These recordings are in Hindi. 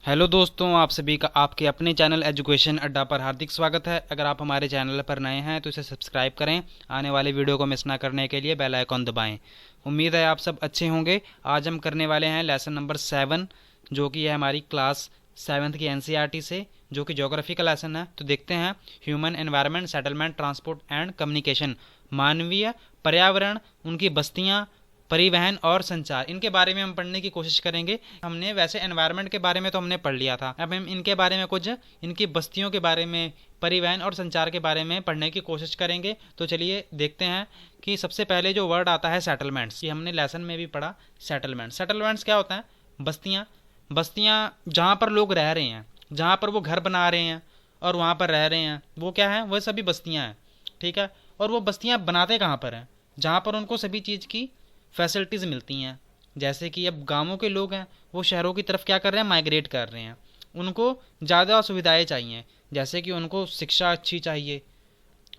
हेलो दोस्तों, आप सभी का आपके अपने चैनल एजुकेशन अड्डा पर हार्दिक स्वागत है। अगर आप हमारे चैनल पर नए हैं तो इसे सब्सक्राइब करें। आने वाले वीडियो को मिस ना करने के लिए बेल आइकॉन दबाएं। उम्मीद है आप सब अच्छे होंगे। आज हम करने वाले हैं लेसन नंबर 7, जो कि है हमारी क्लास 7th की एनसीईआरटी से, जो कि ज्योग्राफी का लेसन है। तो देखते हैं, human environment, settlement, transport and communication, मानवीय पर्यावरण, उनकी बस्तियाँ, परिवहन और संचार, इनके बारे में हम पढ़ने की कोशिश करेंगे। हमने वैसे एनवायरनमेंट के बारे में तो हमने पढ़ लिया था, अब हम इनके बारे में कुछ इनकी बस्तियों के बारे में, परिवहन और संचार के बारे में पढ़ने की कोशिश करेंगे। तो चलिए देखते हैं कि सबसे पहले जो वर्ड आता है सेटलमेंट्स, ये हमने लेसन में भी पढ़ा। सेटलमेंट्स क्या होता है? बस्तियाँ। बस्तियाँ जहाँ पर लोग रह रहे हैं, जहाँ पर वो घर बना रहे हैं और वहाँ पर रह रहे हैं, वो क्या है? वह सभी बस्तियाँ हैं, ठीक है। और वो बस्तियाँ बनाते कहाँ पर हैं? जहाँ पर उनको सभी चीज़ की फैसिलिटीज़ मिलती हैं। जैसे कि अब गांवों के लोग हैं, वो शहरों की तरफ क्या कर रहे हैं? माइग्रेट कर रहे हैं। उनको ज़्यादा सुविधाएं चाहिए, जैसे कि उनको शिक्षा अच्छी चाहिए,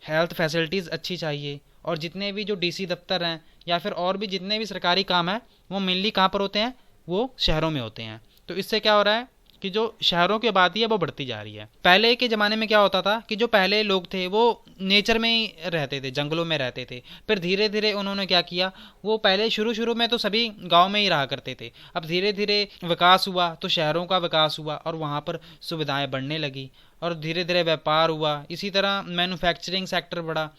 हेल्थ फैसिलिटीज़ अच्छी चाहिए, और जितने भी जो डीसी दफ्तर हैं या फिर और भी जितने भी सरकारी काम हैं, वो मेनली कहाँ पर होते हैं? वो शहरों में होते हैं। तो इससे क्या हो रहा है कि जो शहरों की आबादी है वो बढ़ती जा रही है। पहले के ज़माने में क्या होता था कि जो पहले लोग थे वो नेचर में ही रहते थे, जंगलों में रहते थे। फिर धीरे धीरे उन्होंने क्या किया, वो पहले शुरू शुरू में तो सभी गांव में ही रहा करते थे। अब धीरे धीरे विकास हुआ, तो शहरों का विकास हुआ और वहाँ पर सुविधाएं बढ़ने लगी, और धीरे धीरे व्यापार हुआ। इसी तरह मैन्युफैक्चरिंग सेक्टर बढ़ा,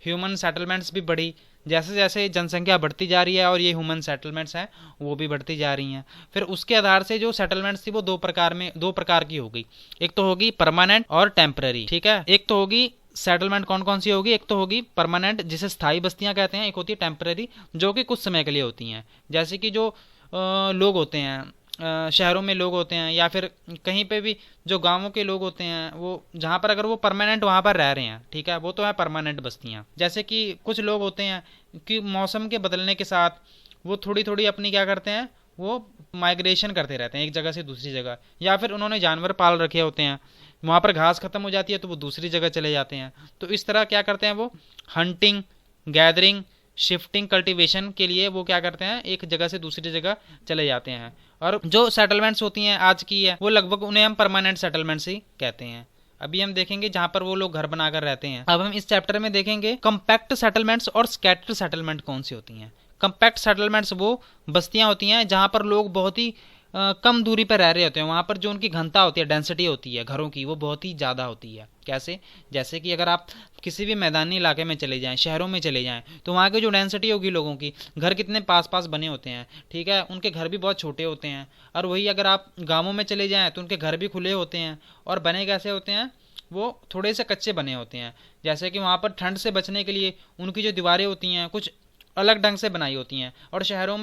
ह्यूमन सेटलमेंट्स भी बढ़ी। जैसे जैसे जनसंख्या बढ़ती जा रही है और ये ह्यूमन सेटलमेंट्स हैं वो भी बढ़ती जा रही हैं। फिर उसके आधार से जो सेटलमेंट्स थी वो दो प्रकार की हो गई। एक तो होगी परमानेंट और टेम्पररी, ठीक है। एक तो होगी सेटलमेंट कौन कौन सी होगी? एक तो होगी परमानेंट, जिसे स्थायी बस्तियां कहते हैं। एक होती है टेम्पररी, जो कि कुछ समय के लिए होती हैं। जैसे कि जो लोग होते हैं, शहरों में लोग होते हैं, या फिर कहीं पे भी जो गांवों के लोग होते हैं, वो जहाँ पर अगर वो परमानेंट वहाँ पर रह रहे हैं, ठीक है, वो तो है परमानेंट बस्तियाँ। जैसे कि कुछ लोग होते हैं कि मौसम के बदलने के साथ वो थोड़ी थोड़ी अपनी क्या करते हैं, वो माइग्रेशन करते रहते हैं एक जगह से दूसरी जगह, या फिर उन्होंने जानवर पाल रखे होते हैं, वहाँ पर घास खत्म हो जाती है तो वो दूसरी जगह चले जाते हैं। तो इस तरह क्या करते हैं, वो हंटिंग, गैदरिंग, शिफ्टिंग, कल्टीवेशन के लिए वो क्या करते हैं, एक जगह से दूसरी जगह चले जाते हैं। और जो सेटलमेंट्स होती हैं आज की है, वो लगभग उन्हें हम परमानेंट सेटलमेंट्स ही कहते हैं। अभी हम देखेंगे जहां पर वो लोग घर बनाकर रहते हैं। अब हम इस चैप्टर में देखेंगे कम्पैक्ट सेटलमेंट्स और स्कैटर्ड सेटलमेंट कौन सी होती हैं। कम्पैक्ट सेटलमेंट्स वो बस्तियां होती हैं जहां पर लोग बहुत ही कम दूरी पर रह रहे होते हैं। वहाँ पर जो उनकी घनता होती है, डेंसिटी होती है घरों की, वो बहुत ही ज़्यादा होती है। कैसे? जैसे कि अगर आप किसी भी मैदानी इलाके में चले जाएं, शहरों में चले जाएं, तो वहाँ की जो डेंसिटी होगी लोगों की, घर कितने पास पास बने होते हैं, ठीक है, उनके घर भी बहुत छोटे होते हैं। और वही अगर आप गाँवों में चले जाएँ तो उनके घर भी खुले होते हैं, और बने कैसे होते हैं, वो थोड़े से कच्चे बने होते हैं। जैसे कि वहाँ पर ठंड से बचने के लिए उनकी जो दीवारें होती हैं कुछ अलग ढंग से बनाई होती हैं। और शहरों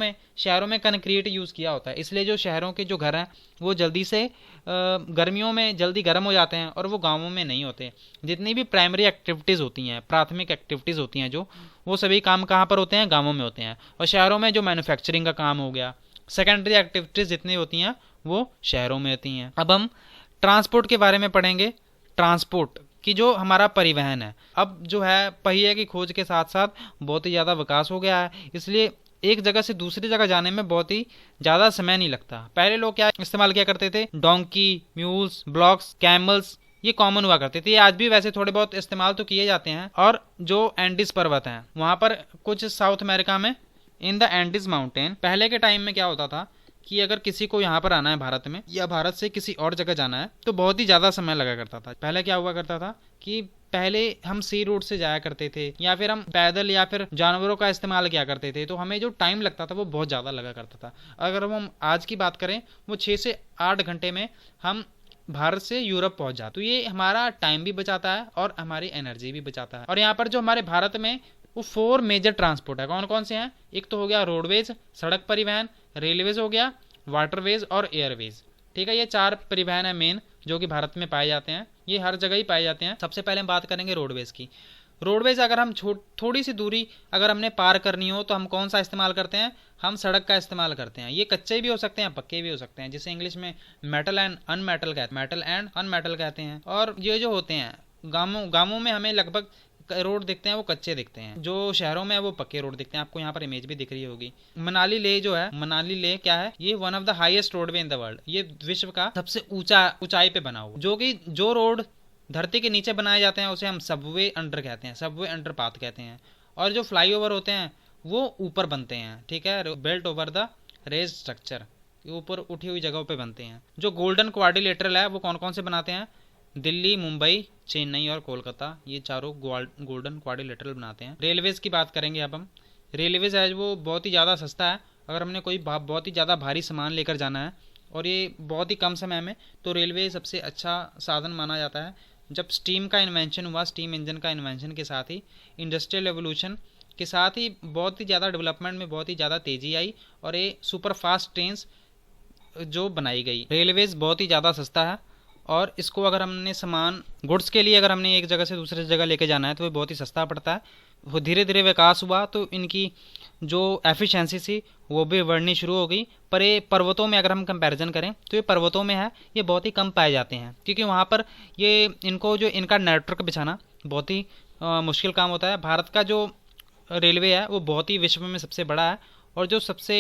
में कंक्रीट यूज़ किया होता है, इसलिए जो शहरों के जो घर हैं वो जल्दी से गर्मियों में जल्दी गर्म हो जाते हैं, और वो गांवों में नहीं होते। जितनी भी प्राइमरी एक्टिविटीज़ होती हैं, प्राथमिक एक्टिविटीज़ होती हैं, जो वो सभी काम कहाँ पर होते हैं? गाँवों में होते हैं। और शहरों में जो मैन्युफैक्चरिंग का काम हो गया, सेकेंडरी एक्टिविटीज़ जितनी होती हैं वो शहरों में होती हैं। अब हम ट्रांसपोर्ट के बारे में पढ़ेंगे। ट्रांसपोर्ट कि जो हमारा परिवहन है, अब जो है पहिए की खोज के साथ साथ बहुत ही ज़्यादा विकास हो गया है, इसलिए एक जगह से दूसरी जगह जाने में बहुत ही ज़्यादा समय नहीं लगता। पहले लोग क्या इस्तेमाल किया करते थे? डोंकी, म्यूल्स, ब्लॉक्स, कैमल्स, ये कॉमन हुआ करते थे। ये आज भी वैसे थोड़े बहुत इस्तेमाल तो किए जाते हैं। और जो एंडीज पर्वत हैं, वहाँ पर कुछ साउथ अमेरिका में इन द एंडीज माउंटेन, पहले के टाइम में क्या होता था कि अगर किसी को यहाँ पर आना है भारत में, या भारत से किसी और जगह जाना है, तो बहुत ही ज़्यादा समय लगा करता था। पहले क्या हुआ करता था कि पहले हम सी रूट से जाया करते थे, या फिर हम पैदल या फिर जानवरों का इस्तेमाल किया करते थे, तो हमें जो टाइम लगता था वो बहुत ज़्यादा लगा करता था। अगर हम आज की बात करें, वो 6 से 8 घंटे में हम भारत से यूरोप पहुंच जाते। तो ये हमारा टाइम भी बचाता है और हमारी एनर्जी भी बचाता है। और यहाँ पर जो हमारे भारत में वो 4 मेजर ट्रांसपोर्ट है, कौन कौन से हैं? एक तो हो गया रोडवेज, सड़क परिवहन, रेलवेज हो गया, वाटरवेज और एयरवेज, ठीक है। ये 4 परिवहन है मेन, जो कि भारत में पाए जाते हैं। ये हर जगह ही पाए जाते हैं। सबसे पहले हम बात करेंगे रोडवेज की। रोडवेज अगर हम थोड़ी सी दूरी अगर हमने पार करनी हो तो हम कौन सा इस्तेमाल करते हैं? हम सड़क का इस्तेमाल करते हैं। ये कच्चे भी हो सकते हैं, पक्के भी हो सकते हैं, जिसे इंग्लिश में मेटल एंड अनमेटल कहते हैं। और ये जो होते हैं गांवों में हमें लगभग रोड दिखते हैं वो कच्चे दिखते हैं, जो शहरों में है वो पक्के रोड दिखते हैं। आपको यहाँ पर इमेज भी दिख रही होगी। मनाली ले जो है, मनाली ले क्या है, ये one of the highest roadway in the world, ये विश्व का सबसे ऊंचाई पे बना हुआ, जो कि जो रोड धरती के नीचे बनाए जाते हैं उसे हम सबवे अंडर कहते हैं, सबवे अंडरपाथ कहते हैं। और जो फ्लाईओवर होते हैं वो ऊपर बनते हैं, ठीक है, belt over the ridge structure, ऊपर उठी हुई जगहों पे बनते हैं। जो गोल्डन क्वाड्रिलेटरल है वो कौन कौन से बनाते हैं, दिल्ली, मुंबई, चेन्नई और कोलकाता, ये चारों गोल्डन क्वाड्रिलेटरल बनाते हैं। रेलवेज की बात करेंगे अब हम। रेलवेज है वो बहुत ही ज़्यादा सस्ता है। अगर हमने कोई बहुत ही ज़्यादा भारी सामान लेकर जाना है और ये बहुत ही कम समय में, तो रेलवे सबसे अच्छा साधन माना जाता है। जब स्टीम का इन्वेंशन हुआ, स्टीम इंजन का इन्वेंशन के साथ ही, इंडस्ट्रियल रेवोल्यूशन के साथ ही बहुत ही ज़्यादा डेवलपमेंट में बहुत ही ज़्यादा तेज़ी आई और ये सुपर फास्ट ट्रेन जो बनाई गई। रेलवेज बहुत ही ज़्यादा सस्ता है और इसको अगर हमने सामान गुड्स के लिए अगर हमने एक जगह से दूसरी जगह लेके जाना है तो ये बहुत ही सस्ता पड़ता है। वो धीरे धीरे विकास हुआ तो इनकी जो एफिशिएंसी थी वो भी बढ़नी शुरू हो गई। पर ये पर्वतों में अगर हम कंपैरिजन करें तो ये पर्वतों में है, ये बहुत ही कम पाए जाते हैं, क्योंकि वहाँ पर ये इनको जो इनका नेटवर्क बिछाना बहुत ही मुश्किल काम होता है। भारत का जो रेलवे है वो बहुत ही विश्व में सबसे बड़ा है और जो सबसे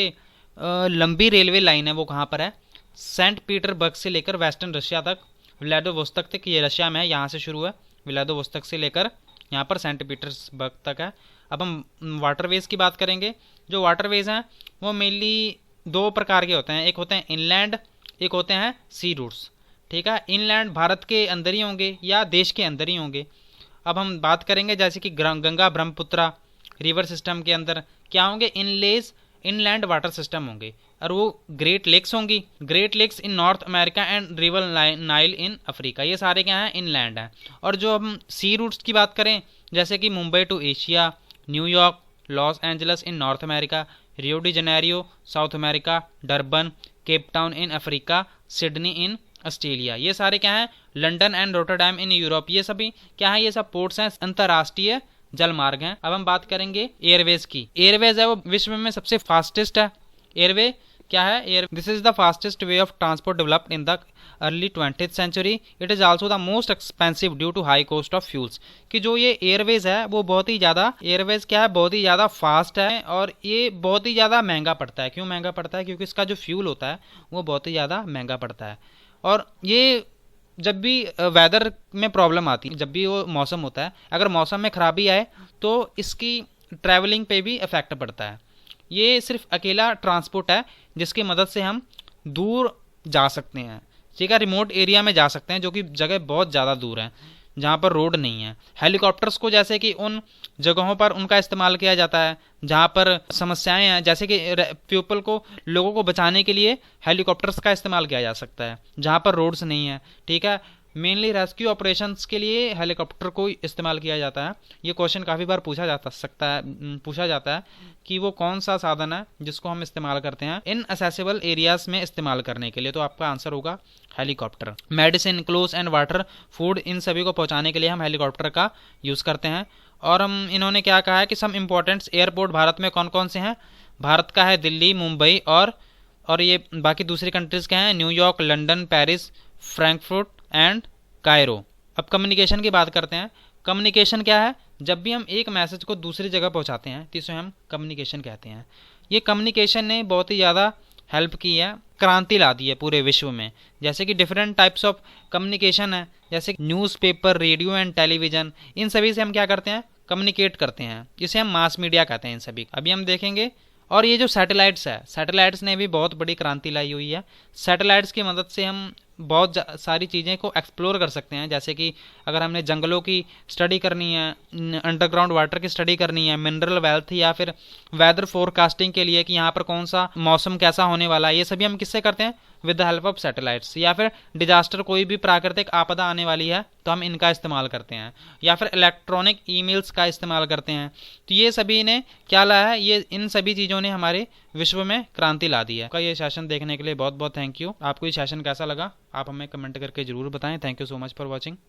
लंबी रेलवे लाइन है वो कहाँ पर है, सेंट पीटरबर्ग से लेकर वेस्टर्न रशिया तक, व्लादिवोस्तोक तक, ये रशिया में है, यहाँ से शुरू है व्लादिवोस्तोक से लेकर यहाँ पर सेंट पीटर्सबर्ग तक है। अब हम वाटरवेज की बात करेंगे। जो वाटरवेज हैं वो मेनली दो प्रकार के होते हैं, एक होते हैं इनलैंड, एक होते हैं सी रूट्स, ठीक है। इनलैंड भारत के अंदर ही होंगे या देश के अंदर ही होंगे। अब हम बात करेंगे जैसे कि गंगा ब्रह्मपुत्रा रिवर सिस्टम के अंदर क्या होंगे, इनलेज इनलैंड वाटर सिस्टम होंगे और वो ग्रेट लेक्स होंगी, great lakes in North America and river Nile in Africa, ये सारे क्या हैं, इनलैंड हैं। और जो हम सी रूट्स की बात करें जैसे कि Mumbai to Asia, New York, Los Angeles in North America, Rio de Janeiro South America, Durban, Cape Town in Africa, Sydney in Australia, ये सारे क्या हैं, London and Rotterdam in Europe, ये सभी क्या है, ये सब पोर्ट्स हैं, अंतर्राष्ट्रीय जल मार्ग हैं। अब हम बात करेंगे एयरवेज की। एयरवेज है वो विश्व में सबसे फास्टेस्ट है। एयरवे क्या है, air this is the fastest way of transport developed in the early 20th century. It is also the most expensive due to high cost of fuels. कि जो ये एयरवेज है वो बहुत ही ज़्यादा, एयरवेज क्या है, बहुत ही ज़्यादा फास्ट है और ये बहुत ही ज़्यादा महंगा पड़ता है। क्यों महंगा पड़ता है, क्योंकि इसका जो फ्यूल होता है वो बहुत ही ज़्यादा महंगा पड़ता है। और ये जब भी वेदर में प्रॉब्लम आती है, जब भी वो मौसम होता है, अगर मौसम में खराबी आए तो इसकी ट्रैवलिंग पे भी इफेक्ट पड़ता है। ये सिर्फ अकेला ट्रांसपोर्ट है जिसकी मदद से हम दूर जा सकते हैं, ठीक है, रिमोट एरिया में जा सकते हैं जो कि जगह बहुत ज़्यादा दूर है जहाँ पर रोड नहीं है। हेलीकॉप्टर्स को जैसे कि उन जगहों पर उनका इस्तेमाल किया जाता है जहाँ पर समस्याएं हैं, जैसे कि पीपल को, लोगों को बचाने के लिए हेलीकॉप्टर्स का इस्तेमाल किया जा सकता है जहाँ पर रोड्स नहीं है, ठीक है। मेनली रेस्क्यू ऑपरेशंस के लिए हेलीकॉप्टर को इस्तेमाल किया जाता है। ये क्वेश्चन काफ़ी बार पूछा जाता है कि वो कौन सा साधन है जिसको हम इस्तेमाल करते हैं इन असेसिबल एरियाज में इस्तेमाल करने के लिए, तो आपका आंसर होगा helicopter. Medicine, clothes and water, food, इन सभी को पहुंचाने के लिए हम हेलीकॉप्टर का यूज़ करते हैं। और हम इन्होंने क्या कहा है कि सम इम्पोर्टेंट एयरपोर्ट भारत में कौन कौन से हैं। भारत का है दिल्ली, मुंबई और ये बाकी दूसरी कंट्रीज़ के हैं New York, London, Paris, Frankfurt and Cairo. अब कम्युनिकेशन की बात करते हैं। कम्युनिकेशन क्या है, जब भी हम एक मैसेज को दूसरी जगह पहुंचाते हैं तो इसे हम कम्युनिकेशन कहते हैं। ये कम्युनिकेशन ने बहुत ही ज़्यादा हेल्प की है, क्रांति ला दी है पूरे विश्व में। जैसे कि डिफरेंट टाइप्स ऑफ कम्युनिकेशन है, जैसे न्यूज़पेपर, रेडियो एंड टेलीविज़न, इन सभी से हम क्या करते हैं, कम्युनिकेट करते हैं। इसे हम मास मीडिया कहते हैं इन सभी। अभी हम देखेंगे। और ये जो सैटेलाइट्स है, सैटेलाइट्स ने भी बहुत बड़ी क्रांति लाई हुई है। सैटेलाइट्स की मदद से हम बहुत सारी चीज़ें को एक्सप्लोर कर सकते हैं, जैसे कि अगर हमने जंगलों की स्टडी करनी है, अंडरग्राउंड वाटर की स्टडी करनी है, मिनरल वेल्थ, या फिर वेदर फोरकास्टिंग के लिए कि यहाँ पर कौन सा मौसम कैसा होने वाला है, ये सभी हम किससे करते हैं, with the help of satellites. या फिर डिजास्टर, कोई भी प्राकृतिक आपदा आने वाली है तो हम इनका इस्तेमाल करते हैं, या फिर इलेक्ट्रॉनिक ईमेल्स का इस्तेमाल करते हैं। तो ये सभी ने क्या लाया है, ये इन सभी चीज़ों ने हमारे विश्व में क्रांति ला दी है। आपका ये सेशन देखने के लिए बहुत बहुत थैंक यू। आपको ये सेशन कैसा लगा आप हमें कमेंट करके जरूर बताएं। Thank you so much for watching.